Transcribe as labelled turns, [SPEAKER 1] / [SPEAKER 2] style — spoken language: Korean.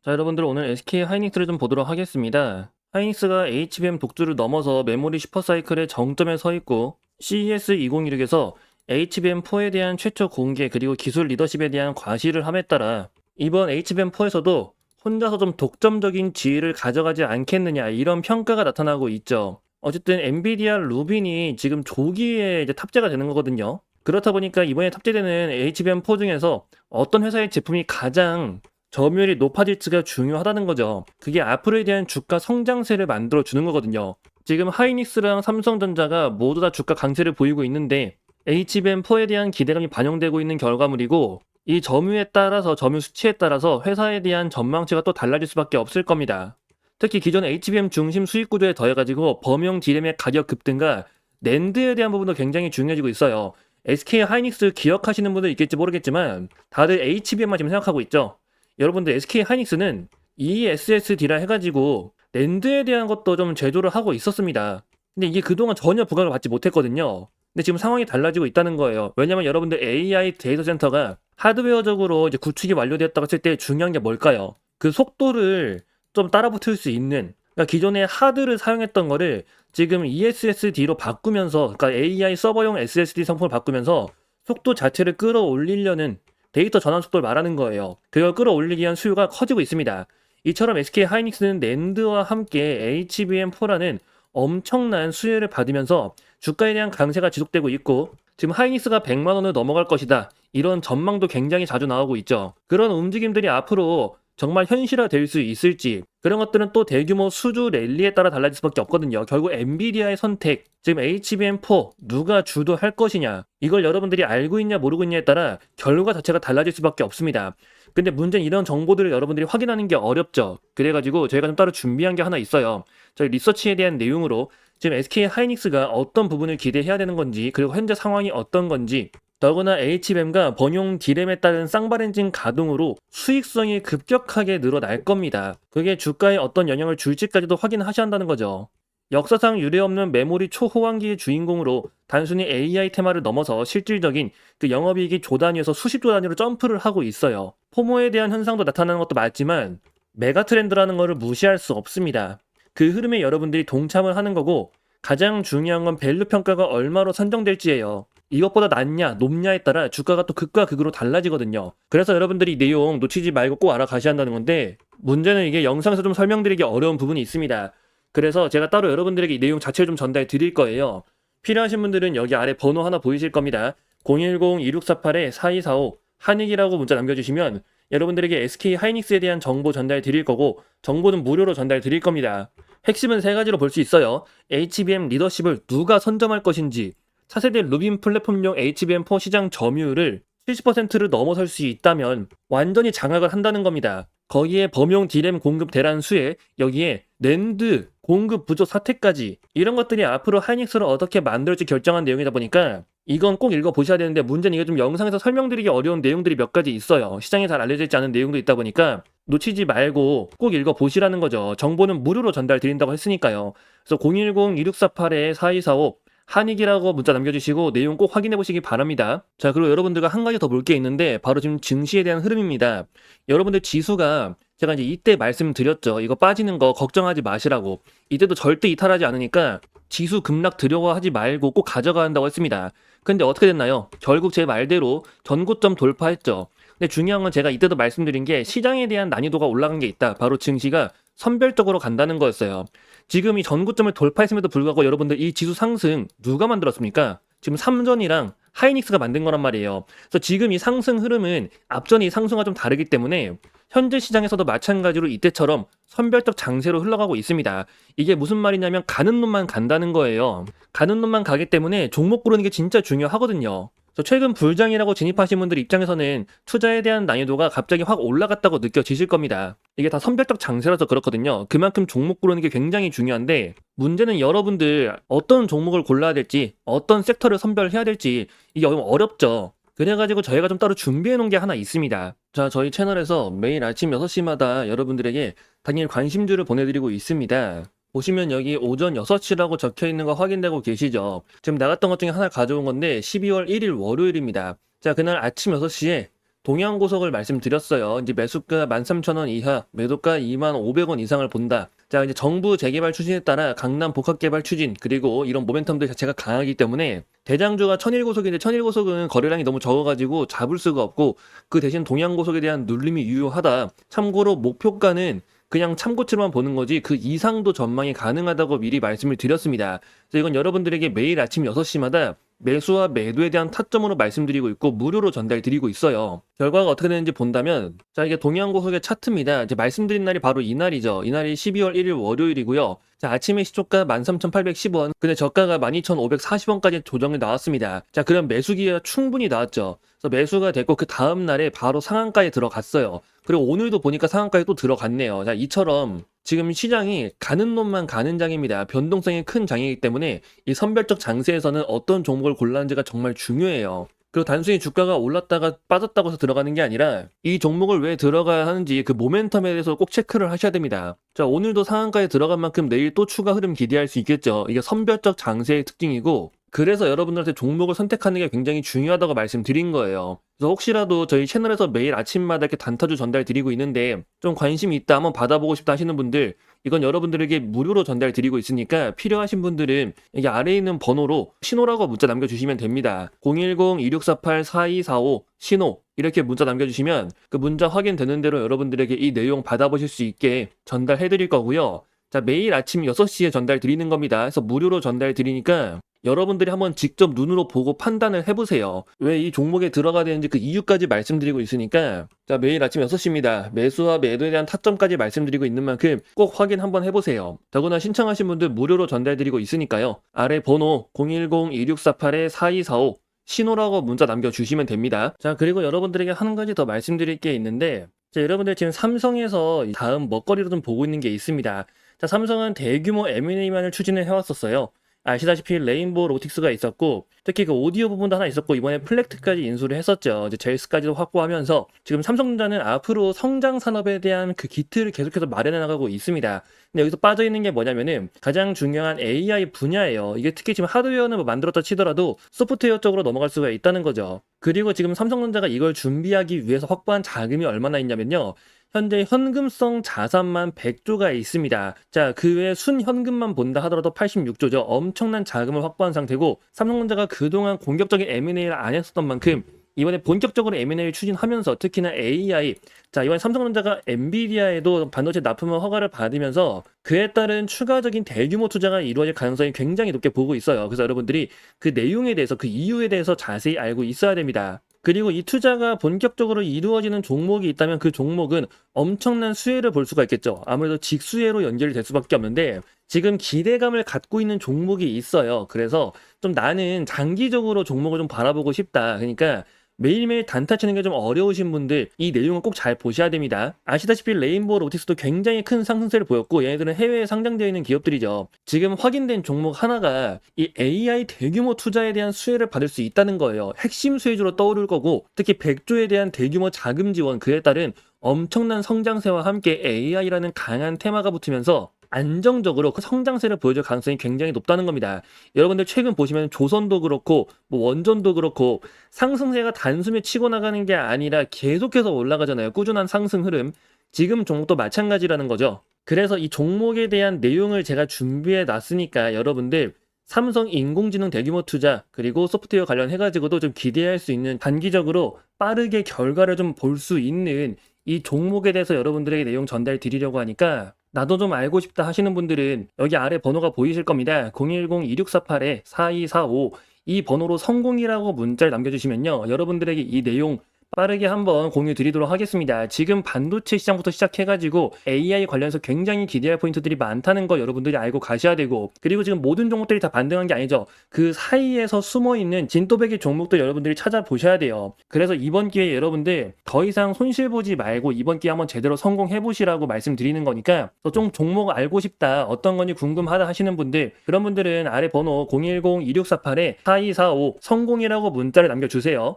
[SPEAKER 1] 자, 여러분들 오늘 SK 하이닉스를 좀 보도록 하겠습니다. 하이닉스가 HBM 독주를 넘어서 메모리 슈퍼사이클의 정점에 서 있고 CES 2016에서 HBM4에 대한 최초 공개 그리고 기술 리더십에 대한 과시를 함에 따라 이번 HBM4에서도 혼자서 좀 독점적인 지위를 가져가지 않겠느냐 이런 평가가 나타나고 있죠. 어쨌든 엔비디아 루빈이 지금 조기에 이제 탑재가 되는 거거든요. 그렇다 보니까 이번에 탑재되는 HBM4 중에서 어떤 회사의 제품이 가장 점유율이 높아질지가 중요하다는 거죠. 그게 앞으로에 대한 주가 성장세를 만들어 주는 거거든요. 지금 하이닉스랑 삼성전자가 모두 다 주가 강세를 보이고 있는데 HBM4에 대한 기대감이 반영되고 있는 결과물이고 이 점유에 따라서 점유 수치에 따라서 회사에 대한 전망치가 또 달라질 수밖에 없을 겁니다. 특히 기존 HBM 중심 수익 구조에 더해가지고 범용 D램의 가격 급등과 낸드에 대한 부분도 굉장히 중요해지고 있어요. SK 하이닉스 기억하시는 분들 있겠지 모르겠지만 다들 HBM만 지금 생각하고 있죠. 여러분들 SK 하이닉스는 ESSD라 해가지고 낸드에 대한 것도 좀 제조를 하고 있었습니다. 근데 이게 그동안 전혀 부각을 받지 못했거든요. 근데 지금 상황이 달라지고 있다는 거예요. 왜냐면 여러분들 AI 데이터 센터가 하드웨어적으로 이제 구축이 완료되었다고 했을 때 중요한 게 뭘까요? 그 속도를 좀 따라붙을 수 있는, 그러니까 기존에 하드를 사용했던 거를 지금 ESSD로 바꾸면서, 그러니까 AI 서버용 SSD 성품을 바꾸면서 속도 자체를 끌어올리려는 데이터 전환 속도를 말하는 거예요. 그걸 끌어올리기 위한 수요가 커지고 있습니다. 이처럼 SK 하이닉스는 낸드와 함께 HBM4라는 엄청난 수요를 받으면서 주가에 대한 강세가 지속되고 있고 지금 하이닉스가 100만 원을 넘어갈 것이다. 이런 전망도 굉장히 자주 나오고 있죠. 그런 움직임들이 앞으로 정말 현실화될 수 있을지 그런 것들은 또 대규모 수주 랠리에 따라 달라질 수밖에 없거든요. 결국 엔비디아의 선택, 지금 HBM4 누가 주도할 것이냐 이걸 여러분들이 알고 있냐 모르고 있냐에 따라 결과 자체가 달라질 수밖에 없습니다. 근데 문제는 이런 정보들을 여러분들이 확인하는 게 어렵죠. 그래가지고 저희가 좀 따로 준비한 게 하나 있어요. 저희 리서치에 대한 내용으로 지금 SK 하이닉스가 어떤 부분을 기대해야 되는 건지 그리고 현재 상황이 어떤 건지 더구나 HBM과 번용 D램에 따른 쌍발엔진 가동으로 수익성이 급격하게 늘어날 겁니다. 그게 주가에 어떤 영향을 줄지까지도 확인하셔야 한다는 거죠. 역사상 유례없는 메모리 초호황기의 주인공으로 단순히 AI 테마를 넘어서 실질적인 그 영업이익이 조 단위에서 수십조 단위로 점프를 하고 있어요. 포모에 대한 현상도 나타나는 것도 맞지만 메가 트렌드라는 것을 무시할 수 없습니다. 그 흐름에 여러분들이 동참을 하는 거고 가장 중요한 건 밸류 평가가 얼마로 산정될지예요. 이것보다 낮냐 높냐에 따라 주가가 또 극과 극으로 달라지거든요. 그래서 여러분들이 이 내용 놓치지 말고 꼭 알아가셔야 한다는 건데 문제는 이게 영상에서 좀 설명드리기 어려운 부분이 있습니다. 그래서 제가 따로 여러분들에게 이 내용 자체를 좀 전달해 드릴 거예요. 필요하신 분들은 여기 아래 번호 하나 보이실 겁니다. 010-2648-4245 한익이라고 문자 남겨주시면 여러분들에게 SK 하이닉스에 대한 정보 전달 드릴 거고 정보는 무료로 전달 드릴 겁니다. 핵심은 세 가지로 볼 수 있어요. HBM 리더십을 누가 선점할 것인지, 차세대 루빈 플랫폼용 HBM4 시장 점유율을 70%를 넘어설 수 있다면 완전히 장악을 한다는 겁니다. 거기에 범용 D램 공급 대란 수에 여기에 낸드 공급 부족 사태까지 이런 것들이 앞으로 하이닉스를 어떻게 만들지 결정한 내용이다 보니까 이건 꼭 읽어보셔야 되는데 문제는 이게 좀 영상에서 설명드리기 어려운 내용들이 몇 가지 있어요. 시장에 잘 알려져 있지 않은 내용도 있다 보니까 놓치지 말고 꼭 읽어보시라는 거죠. 정보는 무료로 전달 드린다고 했으니까요. 그래서 010-2648-4245 한익이라고 문자 남겨주시고 내용 꼭 확인해 보시기 바랍니다. 자, 그리고 여러분들과 한 가지 더 볼 게 있는데 바로 지금 증시에 대한 흐름입니다. 여러분들 지수가 제가 이제 이때 말씀드렸죠. 이거 빠지는 거 걱정하지 마시라고. 이때도 절대 이탈하지 않으니까 지수 급락 두려워하지 말고 꼭 가져가야 한다고 했습니다. 근데 어떻게 됐나요? 결국 제 말대로 전고점 돌파했죠. 근데 중요한 건 제가 이때도 말씀드린 게 시장에 대한 난이도가 올라간 게 있다. 바로 증시가 선별적으로 간다는 거였어요. 지금 이 전고점을 돌파했음에도 불구하고 여러분들 이 지수 상승 누가 만들었습니까? 지금 삼전이랑 하이닉스가 만든 거란 말이에요. 그래서 지금 이 상승 흐름은 앞전의 이 상승과 좀 다르기 때문에 현재 시장에서도 마찬가지로 이때처럼 선별적 장세로 흘러가고 있습니다. 이게 무슨 말이냐면 가는 놈만 간다는 거예요. 가는 놈만 가기 때문에 종목 고르는 게 진짜 중요하거든요. 최근 불장이라고 진입하신 분들 입장에서는 투자에 대한 난이도가 갑자기 확 올라갔다고 느껴지실 겁니다. 이게 다 선별적 장세라서 그렇거든요. 그만큼 종목 고르는 게 굉장히 중요한데 문제는 여러분들 어떤 종목을 골라야 될지 어떤 섹터를 선별해야 될지 이게 어렵죠. 그래가지고 저희가 좀 따로 준비해 놓은 게 하나 있습니다. 자, 저희 채널에서 매일 아침 6시마다 여러분들에게 당일 관심주를 보내드리고 있습니다. 보시면 여기 오전 6시라고 적혀 있는 거 확인되고 계시죠? 지금 나갔던 것 중에 하나 가져온 건데 12월 1일 월요일입니다. 자, 그날 아침 6시에 동양고속을 말씀드렸어요. 이제 매수가 13,000원 이하, 매도가 25,500원 이상을 본다. 자, 이제 정부 재개발 추진에 따라 강남 복합개발 추진, 그리고 이런 모멘텀들 자체가 강하기 때문에 대장주가 천일고속인데 천일고속은 거래량이 너무 적어가지고 잡을 수가 없고 그 대신 동양고속에 대한 눌림이 유효하다. 참고로 목표가는 그냥 참고치로만 보는 거지 그 이상도 전망이 가능하다고 미리 말씀을 드렸습니다. 그래서 이건 여러분들에게 매일 아침 6시마다 매수와 매도에 대한 타점으로 말씀드리고 있고 무료로 전달드리고 있어요. 결과가 어떻게 되는지 본다면 자, 이게 동양고속의 차트입니다. 이제 말씀드린 날이 바로 이날이죠. 이날이 12월 1일 월요일이고요. 자, 아침에 시초가 13,810원, 근데 저가가 12,540원까지 조정이 나왔습니다. 자, 그럼 매수기가 충분히 나왔죠. 그래서 매수가 됐고 그 다음 날에 바로 상한가에 들어갔어요. 그리고 오늘도 보니까 상한가에 또 들어갔네요. 자, 이처럼 지금 시장이 가는 놈만 가는 장입니다. 변동성이 큰 장이기 때문에 이 선별적 장세에서는 어떤 종목을 골라는지가 정말 중요해요. 그리고 단순히 주가가 올랐다가 빠졌다고 해서 들어가는 게 아니라 이 종목을 왜 들어가야 하는지 그 모멘텀에 대해서 꼭 체크를 하셔야 됩니다. 자, 오늘도 상한가에 들어간 만큼 내일 또 추가 흐름 기대할 수 있겠죠. 이게 선별적 장세의 특징이고 그래서 여러분들한테 종목을 선택하는 게 굉장히 중요하다고 말씀드린 거예요. 그래서 혹시라도 저희 채널에서 매일 아침마다 이렇게 단타주 전달 드리고 있는데 좀 관심이 있다, 한번 받아보고 싶다 하시는 분들 이건 여러분들에게 무료로 전달 드리고 있으니까 필요하신 분들은 여기 아래에 있는 번호로 신호라고 문자 남겨주시면 됩니다. 010-2648-4245 신호 이렇게 문자 남겨주시면 그 문자 확인되는 대로 여러분들에게 이 내용 받아보실 수 있게 전달해 드릴 거고요. 자, 매일 아침 6시에 전달 드리는 겁니다. 그래서 무료로 전달 드리니까 여러분들이 한번 직접 눈으로 보고 판단을 해보세요. 왜 이 종목에 들어가야 되는지 그 이유까지 말씀드리고 있으니까 자, 매일 아침 6시입니다. 매수와 매도에 대한 타점까지 말씀드리고 있는 만큼 꼭 확인 한번 해보세요. 더구나 신청하신 분들 무료로 전달드리고 있으니까요. 아래 번호 010-2648-4245 신호라고 문자 남겨주시면 됩니다. 자, 그리고 여러분들에게 한 가지 더 말씀드릴 게 있는데 자, 여러분들 지금 삼성에서 다음 먹거리로 좀 보고 있는 게 있습니다. 자, 삼성은 대규모 M&A만을 추진을 해왔었어요. 아시다시피 레인보우 로틱스가 있었고 특히 그 오디오 부분도 하나 있었고 이번에 플렉트까지 인수를 했었죠. 이제 젤스까지도 확보하면서 지금 삼성전자는 앞으로 성장 산업에 대한 그 기틀을 계속해서 마련해 나가고 있습니다. 근데 여기서 빠져 있는 게 뭐냐면은 가장 중요한 AI 분야예요. 이게 특히 지금 하드웨어는 뭐 만들었다 치더라도 소프트웨어 쪽으로 넘어갈 수가 있다는 거죠. 그리고 지금 삼성전자가 이걸 준비하기 위해서 확보한 자금이 얼마나 있냐면요. 현재 현금성 자산만 100조가 있습니다. 자, 그 외에 순현금만 본다 하더라도 86조죠. 엄청난 자금을 확보한 상태고 삼성전자가 그동안 공격적인 M&A를 안 했었던 만큼 이번에 본격적으로 M&A를 추진하면서 특히나 AI 자, 이번에 삼성전자가 엔비디아에도 반도체 납품을 허가를 받으면서 그에 따른 추가적인 대규모 투자가 이루어질 가능성이 굉장히 높게 보고 있어요. 그래서 여러분들이 그 내용에 대해서 그 이유에 대해서 자세히 알고 있어야 됩니다. 그리고 이 투자가 본격적으로 이루어지는 종목이 있다면 그 종목은 엄청난 수혜를 볼 수가 있겠죠. 아무래도 직수혜로 연결이 될 수밖에 없는데 지금 기대감을 갖고 있는 종목이 있어요. 그래서 좀 나는 장기적으로 종목을 좀 바라보고 싶다. 그러니까 매일매일 단타 치는 게 좀 어려우신 분들 이 내용을 꼭 잘 보셔야 됩니다. 아시다시피 레인보우 로틱스도 굉장히 큰 상승세를 보였고 얘네들은 해외에 상장되어 있는 기업들이죠. 지금 확인된 종목 하나가 이 AI 대규모 투자에 대한 수혜를 받을 수 있다는 거예요. 핵심 수혜주로 떠오를 거고 특히 100조에 대한 대규모 자금 지원 그에 따른 엄청난 성장세와 함께 AI라는 강한 테마가 붙으면서 안정적으로 그 성장세를 보여줄 가능성이 굉장히 높다는 겁니다. 여러분들 최근 보시면 조선도 그렇고 뭐 원전도 그렇고 상승세가 단숨에 치고 나가는 게 아니라 계속해서 올라가잖아요. 꾸준한 상승 흐름. 지금 종목도 마찬가지라는 거죠. 그래서 이 종목에 대한 내용을 제가 준비해 놨으니까 여러분들 삼성 인공지능 대규모 투자 그리고 소프트웨어 관련해가지고도 좀 기대할 수 있는 단기적으로 빠르게 결과를 좀 볼 수 있는 이 종목에 대해서 여러분들에게 내용 전달 드리려고 하니까 나도 좀 알고 싶다 하시는 분들은 여기 아래 번호가 보이실 겁니다. 010-2648-4245 이 번호로 성공이라고 문자를 남겨주시면요. 여러분들에게 이 내용 빠르게 한번 공유 드리도록 하겠습니다. 지금 반도체 시장부터 시작해가지고 AI 관련해서 굉장히 기대할 포인트들이 많다는 거 여러분들이 알고 가셔야 되고 그리고 지금 모든 종목들이 다 반등한 게 아니죠. 그 사이에서 숨어있는 진또배기 종목들 여러분들이 찾아보셔야 돼요. 그래서 이번 기회에 여러분들 더 이상 손실 보지 말고 이번 기회에 한번 제대로 성공해보시라고 말씀드리는 거니까 좀 종목 알고 싶다 어떤 건지 궁금하다 하시는 분들 그런 분들은 아래 번호 010-2648-4245 성공이라고 문자를 남겨주세요.